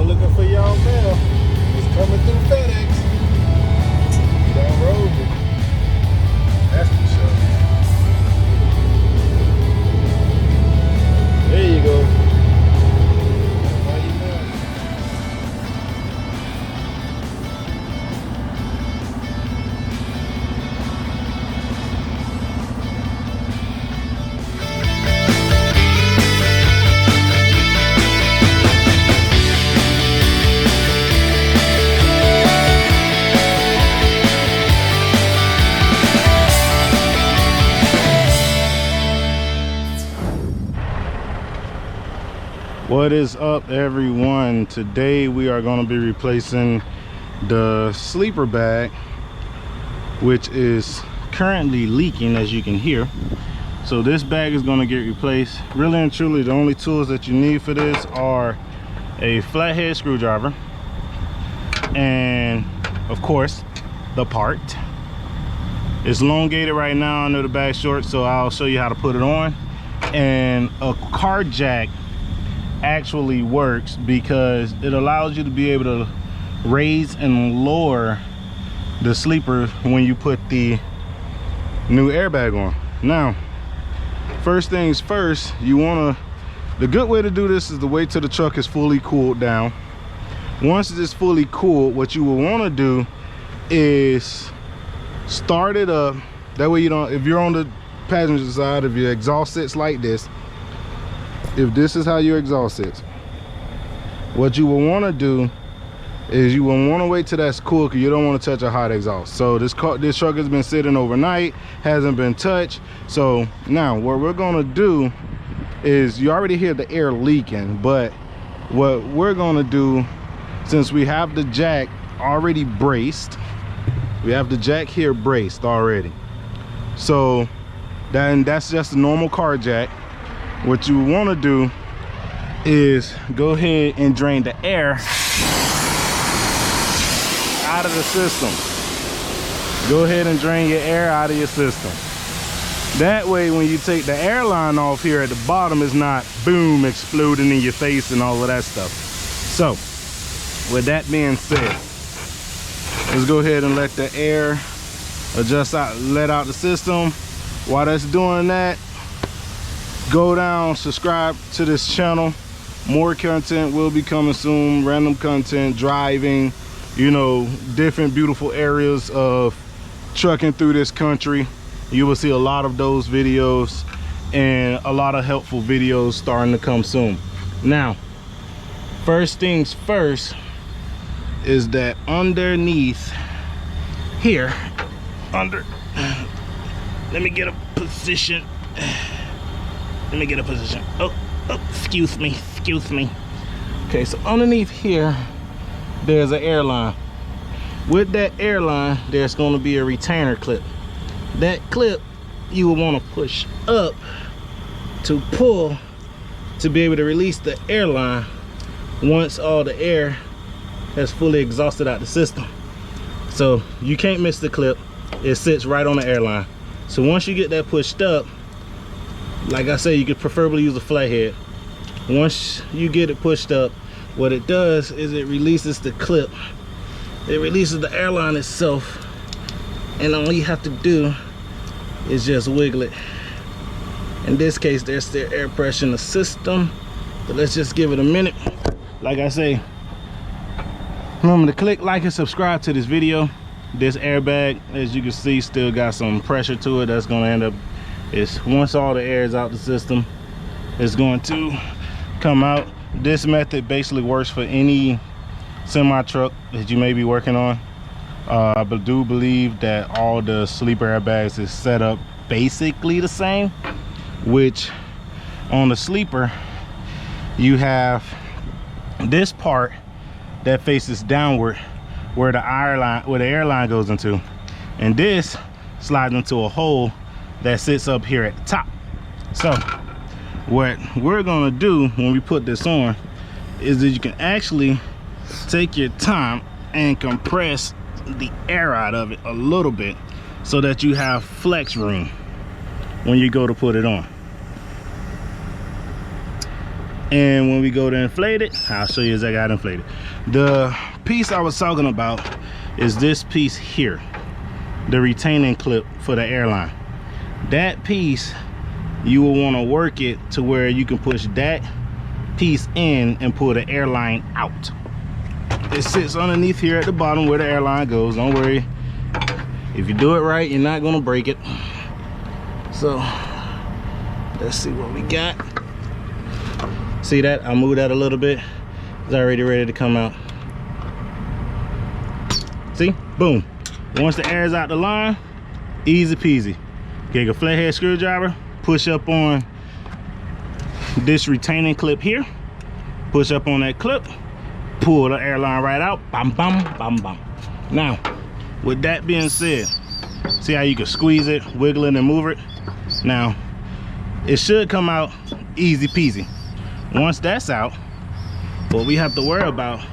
looking for y'all mail. It's coming through FedEx. Down road. That's for sure. There you go. Why you know? What is up, everyone? Today we are going to be replacing the sleeper bag, which is currently leaking, as you can hear. So this bag is going to get replaced. Really and truly, the only tools that you need for this are a flathead screwdriver and, of course, the part. It's elongated right now. I know the bag's short, so I'll show you how to put it on. And a car jack actually works because it allows you to be able to raise and lower the sleeper when you put the new airbag on. Now, first things first, the good way to do this is to wait till the truck is fully cooled down. Once it is fully cooled, what you will want to do is start it up. That way you don't, if you're on the passenger side, if your exhaust sits like this, if this is how your exhaust sits, what you will want to do is you will want to wait till that's cool, because you don't want to touch a hot exhaust. So this truck has been sitting overnight, hasn't been touched. So now what we're going to do is, you already hear the air leaking, but what we're going to do, since we have the jack already braced, we have the jack here braced already, so then that's just a normal car jack. What you want to do is go ahead and drain the air out of the system. Go ahead and drain your air out of your system. That way, when you take the airline off here at the bottom, it's not boom exploding in your face and all of that stuff. So with that being said, let's go ahead and let the air adjust out, let out the system. While that's doing that, go down, subscribe to this channel. More content will be coming soon. Random content, driving, you know, different beautiful areas of trucking through this country. You will see a lot of those videos and a lot of helpful videos starting to come soon. Now, first things first is that underneath here, let me get a position. Oh, excuse me. Okay, so underneath here, there's an airline. With that airline, there's going to be a retainer clip. That clip you will want to push up to pull to be able to release the airline once all the air has fully exhausted out the system. So you can't miss the clip. It sits right on the airline. So once you get that pushed up, like I say, you could preferably use a flathead. Once you get it pushed up, what it does is it releases the clip. It releases the airline itself, and all you have to do is just wiggle it. In this case, there's still air pressure in the system, but let's just give it a minute. Like I say, remember to click like and subscribe to this video. This airbag, as you can see, still got some pressure to it. That's going to end up, once all the air is out the system, it's going to come out. This method basically works for any semi truck that you may be working on. I do believe that all the sleeper airbags is set up basically the same, which on the sleeper you have this part that faces downward where the airline goes into, and this slides into a hole that sits up here at the top. So what we're gonna do when we put this on is that you can actually take your time and compress the air out of it a little bit so that you have flex room when you go to put it on. And when we go to inflate it, I'll show you as I got inflated. The piece I was talking about is this piece here, the retaining clip for the airline. That piece, you will want to work it to where you can push that piece in and pull the airline out. It sits underneath here at the bottom where the airline goes. Don't worry, if you do it right, you're not gonna break it. So let's see what we got. See that? I moved that a little bit. It's already ready to come out. See? Boom. Once the air is out the line, easy peasy. Get a flathead screwdriver, push up on this retaining clip here, push up on that clip, pull the airline right out, bam, bam, bam, bam. Now, with that being said, see how you can squeeze it, wiggle it, and move it? Now, it should come out easy peasy. Once that's out, what we have to worry about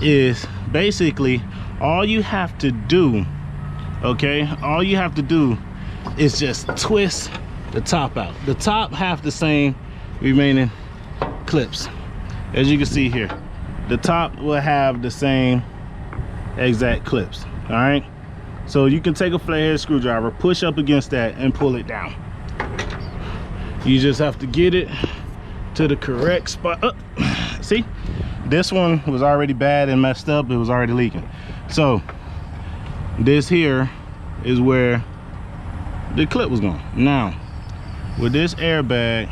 is basically all you have to do, okay? All you have to do is just twist the top out. The top have the same remaining clips. As you can see here, the top will have the same exact clips, all right? So you can take a flathead screwdriver, push up against that and pull it down. You just have to get it to the correct spot. See, this one was already bad and messed up. It was already leaking. So this here is where the clip was going. Now with this airbag,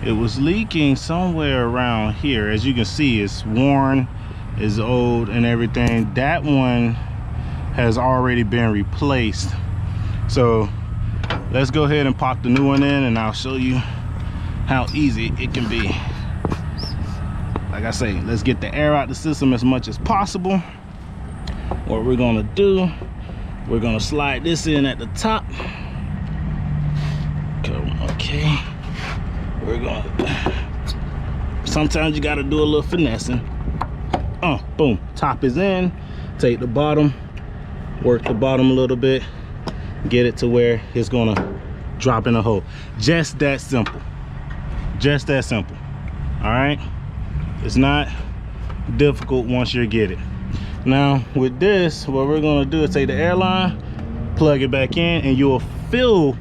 it was leaking somewhere around here. As you can see, it's worn, it's old and everything. That one has already been replaced. So let's go ahead and pop the new one in and I'll show you how easy it can be. Like I say, let's get the air out the system as much as possible. What we're gonna do, we're gonna slide this in at the top. Okay, we're gonna, sometimes you gotta do a little finessing. Boom, top is in. Take the bottom, work the bottom a little bit, get it to where it's gonna drop in a hole. Just that simple. Just that simple. All right, it's not difficult once you get it. Now with this, what we're gonna do is take the airline, plug it back in, and you'll feel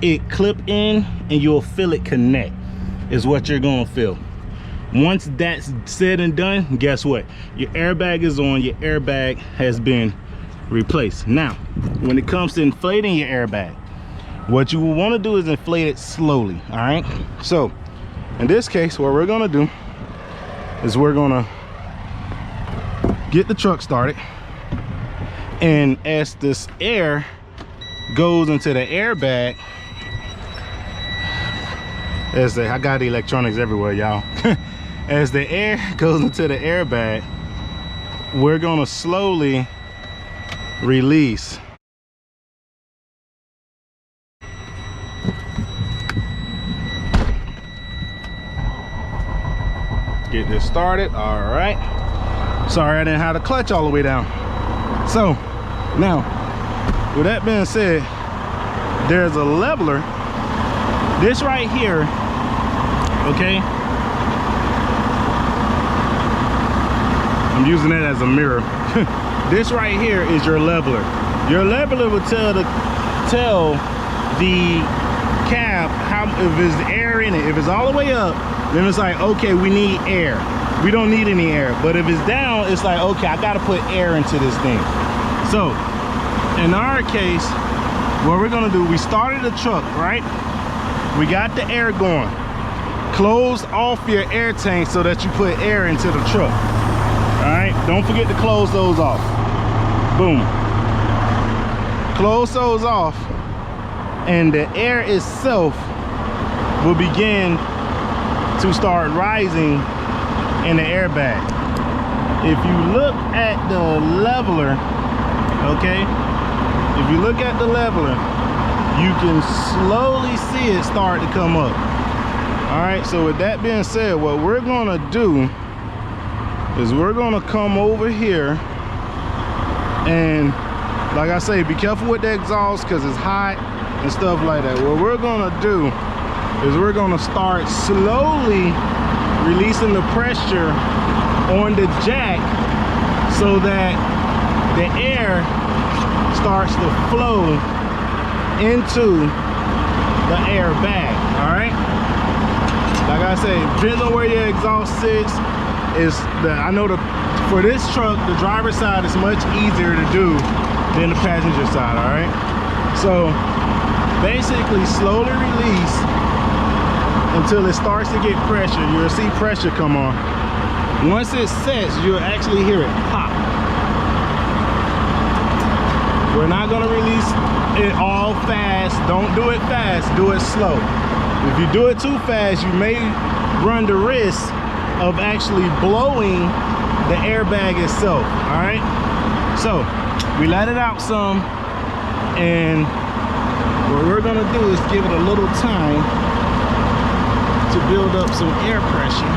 it clip in and you'll feel it connect, is what you're gonna feel. Once that's said and done, guess what? Your airbag is on, your airbag has been replaced. Now, when it comes to inflating your airbag, what you will wanna do is inflate it slowly, all right? So, in this case, what we're gonna do is we're gonna get the truck started, and as this air goes into the airbag, I got the electronics everywhere, y'all. As the air goes into the airbag, we're gonna slowly release. Get this started. All right, sorry I didn't have the clutch all the way down. So now, with that being said, there's a leveler, this right here, okay? I'm using it as a mirror. This right here is your leveler. Your leveler will tell the cab how, if there's air in it. If it's all the way up, then it's like, okay, we need air. We don't need any air. But if it's down, it's like, okay, I gotta put air into this thing. So in our case, what we're gonna do, we started the truck, right? We got the air going. Close off your air tank so that you put air into the truck. All right, don't forget to close those off. Boom. Close those off, and the air itself will begin to start rising in the airbag. If you look at the leveler, okay, if you look at the leveler, you can slowly see it start to come up. All right, so with that being said, what we're gonna do is we're gonna come over here, and like I say, be careful with the exhaust because it's hot and stuff like that. What we're gonna do is we're gonna start slowly releasing the pressure on the jack so that the air starts to flow into the airbag. All right, like I say, depends on where your exhaust sits. I know for this truck, the driver's side is much easier to do than the passenger side. All right, so basically slowly release until it starts to get pressure. You'll see pressure come on. Once it sets, you'll actually hear it pop. We're not gonna release it all fast. Don't do it fast, do it slow. If you do it too fast, you may run the risk of actually blowing the airbag itself. All right, so we let it out some, and what we're gonna do is give it a little time to build up some air pressure.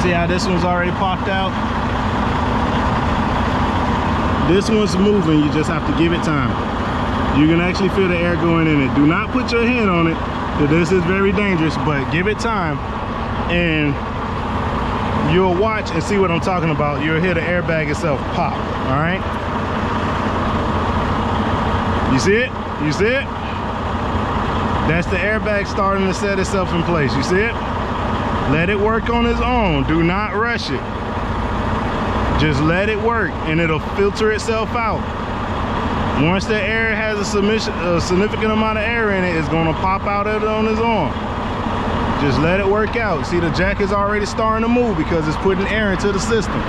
See how this one's already popped out? This one's moving, you just have to give it time. You can actually feel the air going in it. Do not put your hand on it, because this is very dangerous, but give it time and you'll watch and see what I'm talking about. You'll hear the airbag itself pop, all right? You see it? You see it? That's the airbag starting to set itself in place. You see it? Let it work on its own. Do not rush it. Just let it work and it'll filter itself out. Once the air has a significant amount of air in it, it's gonna pop out of it on its own. Just let it work out. See, the jack is already starting to move because it's putting air into the system.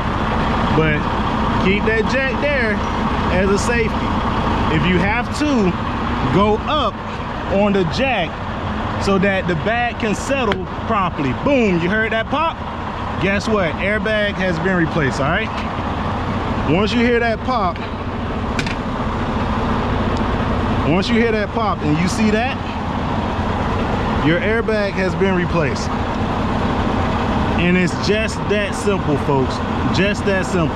But keep that jack there as a safety. If you have to, go up on the jack so that the bag can settle properly. Boom, you heard that pop? Guess what? Airbag has been replaced, all right? Once you hear that pop, and you see that, your airbag has been replaced. And it's just that simple, folks. Just that simple.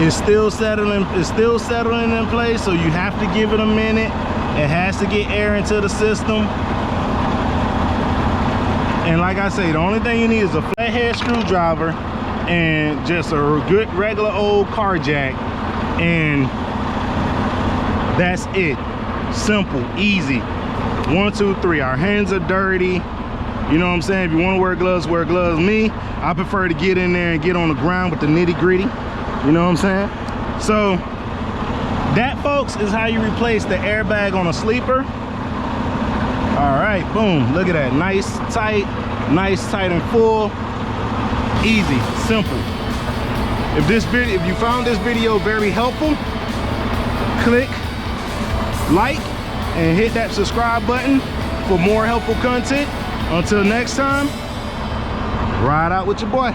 It's still settling in place, so you have to give it a minute. It has to get air into the system. And like I say, the only thing you need is a flathead screwdriver and just a good regular old car jack, and that's it. Simple, easy. 1, 2, 3. Our hands are dirty. You know what I'm saying? If you want to wear gloves, wear gloves. Me, I prefer to get in there and get on the ground with the nitty gritty. You know what I'm saying? So that, folks, is how you replace the airbag on a sleeper. All right, boom, look at that. Nice, tight and full. Easy, simple. If you found this video very helpful, click like and hit that subscribe button for more helpful content. Until next time, ride out with your boy.